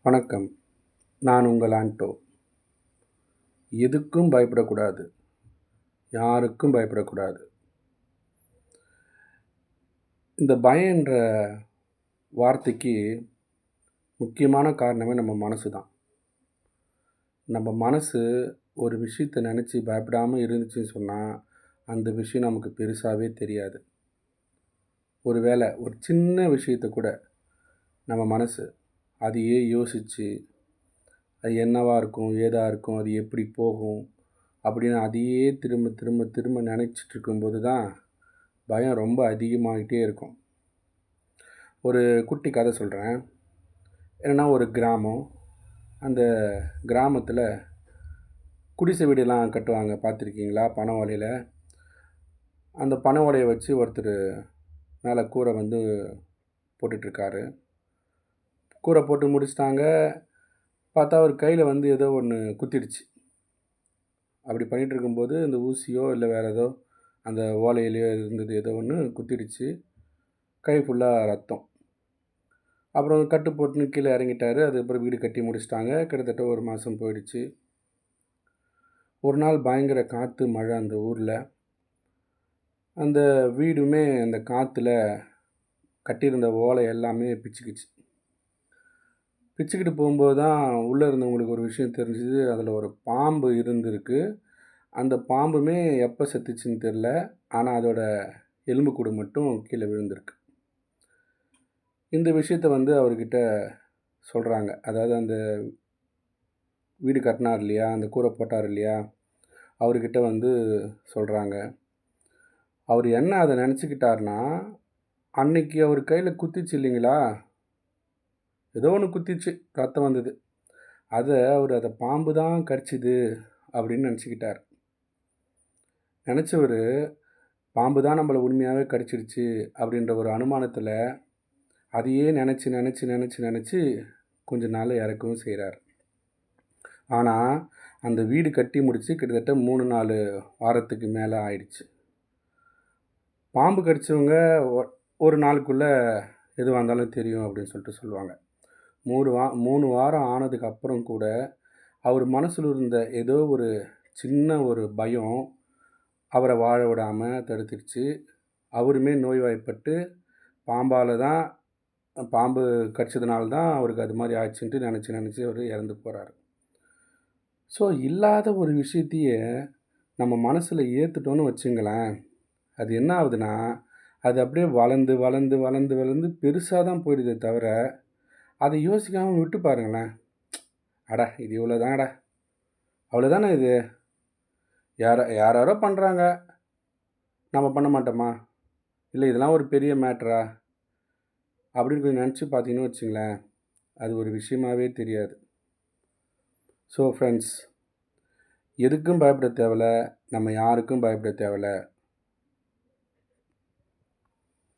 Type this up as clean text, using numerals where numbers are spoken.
வணக்கம். நான் உங்கள் ஆண்டோ. எதுக்கும் பயப்படக்கூடாது. யாருக்கும் பயப்படக்கூடாது. இந்த பயம்ன்ற வார்த்தைக்கு முக்கியமான காரணமே நம்ம மனசு தான். நம்ம மனசு ஒரு விஷயத்த நினச்சி பயப்படாமல் இருந்துச்சுன்னு சொன்னால், அந்த விஷயம் நமக்கு பெருசாகவே தெரியாது. ஒரு வேளை ஒரு சின்ன விஷயத்த கூட நம்ம மனசு அதையே யோசித்து, அது என்னவா இருக்கும், ஏதா இருக்கும், அது எப்படி போகும் அப்படின்னு அதையே திரும்ப திரும்ப திரும்ப நினச்சிட்டு இருக்கும்போது தான் பயம் ரொம்ப அதிகமாகிட்டே இருக்கும். ஒரு குட்டி கதை சொல்கிறேன். என்னென்னா, ஒரு கிராமம். அந்த கிராமத்தில் குடிசை வீடெல்லாம் கட்டுவாங்க, பார்த்துருக்கீங்களா? பனை ஓலையில். அந்த பனை ஓலையை வச்சு ஒருத்தர் மேலே கூரை வந்து போட்டுட்ருக்காரு. கூரை போட்டு முடிச்சிட்டாங்க. பார்த்தா அவர் கையில் வந்து ஏதோ ஒன்று குத்திடுச்சு. அப்படி பண்ணிகிட்டு இருக்கும்போது இந்த ஊசியோ இல்லை வேறு ஏதோ அந்த ஓலையிலையோ இருந்தது, ஏதோ ஒன்று குத்திடுச்சு. கை ஃபுல்லாக ரத்தம். அப்புறம் கட்டு போட்டுன்னு கீழே இறங்கிட்டார். அதுக்கப்புறம் வீடு கட்டி முடிச்சிட்டாங்க. கிட்டத்தட்ட 1 மாதம் போயிடுச்சு. ஒரு நாள் பயங்கர காற்று, மழை அந்த ஊரில். அந்த வீடுமே அந்த காற்றுல கட்டியிருந்த ஓலை எல்லாமே பிச்சுக்கிச்சு. பிச்சுக்கிட்டு போகும்போது தான் உள்ளே இருந்தவங்களுக்கு ஒரு விஷயம் தெரிஞ்சுது. அதில் ஒரு பாம்பு இருந்திருக்கு. அந்த பாம்புமே எப்போ செத்துச்சுன்னு தெரில. ஆனால் அதோட எலும்புக்கூடு மட்டும் கீழே விழுந்திருக்கு. இந்த விஷயத்த வந்து அவர்கிட்ட சொல்கிறாங்க. அதாவது அந்த வீடு கட்டினார் இல்லையா, அந்த கூரை போட்டார் இல்லையா, அவர்கிட்ட வந்து சொல்கிறாங்க. அவர் என்ன அதை நினச்சிக்கிட்டார்னா, அன்னைக்கு அவர் கையில் குத்திச்சு இல்லைங்களா, ஏதோ ஒன்று குத்திச்சு, ரத்தம் வந்தது. அதை பாம்பு தான் கடிச்சிது அப்படின்னு நினச்சிக்கிட்டார். நினச்சவர் பாம்பு தான் நம்மளை உண்மையாகவே கடிச்சிடுச்சு அப்படின்ற ஒரு அனுமானத்தில் அதையே நினச்சி நினச்சி நினச்சி நினச்சி கொஞ்ச நாள் இறக்கவும் செய்கிறார். ஆனால் அந்த வீடு கட்டி முடித்து கிட்டத்தட்ட 3-4 வாரத்துக்கு மேலே ஆயிடுச்சு. பாம்பு கடித்தவங்க ஒரு நாளுக்குள்ளே எதுவாக இருந்தாலும் தெரியும் அப்படின்னு சொல்லிட்டு சொல்லுவாங்க. 3 வாரம் ஆனதுக்கு அப்புறம் கூட அவர் மனசில் இருந்த ஏதோ ஒரு சின்ன ஒரு பயம் அவரை வாழ விடாமல் தடுத்துடுச்சு. அவருமே நோய்வாய்ப்பட்டு பாம்பு கடிச்சதுனால தான் அவருக்கு அது மாதிரி ஆயிடுச்சுன்ட்டு நினச்சி அவர் இறந்து போகிறாரு. ஸோ இல்லாத ஒரு விஷயத்தையே நம்ம மனசில் ஏற்றுட்டோன்னு வச்சுங்களேன், அது என்ன ஆகுதுன்னா, அது அப்படியே வளர்ந்து வளர்ந்து வளர்ந்து வளர்ந்து பெருசாக தான் போயிடுதே தவிர, அதை யோசிக்காமல் விட்டு பாருங்களேன். அடா இது இவ்வளோதான்டா, அவ்வளோதானே இது, யாரோ பண்ணுறாங்க, நம்ம பண்ண மாட்டோமா, இல்லை இதெல்லாம் ஒரு பெரிய மேட்ரா அப்படின்னு கொஞ்சம் நினச்சி பார்த்தீங்கன்னு வச்சுங்களேன், அது ஒரு விஷயமாகவே தெரியாது. ஸோ ஃப்ரெண்ட்ஸ், எதுக்கும் பயப்பட தேவையில்ல, நம்ம யாருக்கும் பயப்பட தேவையில்ல.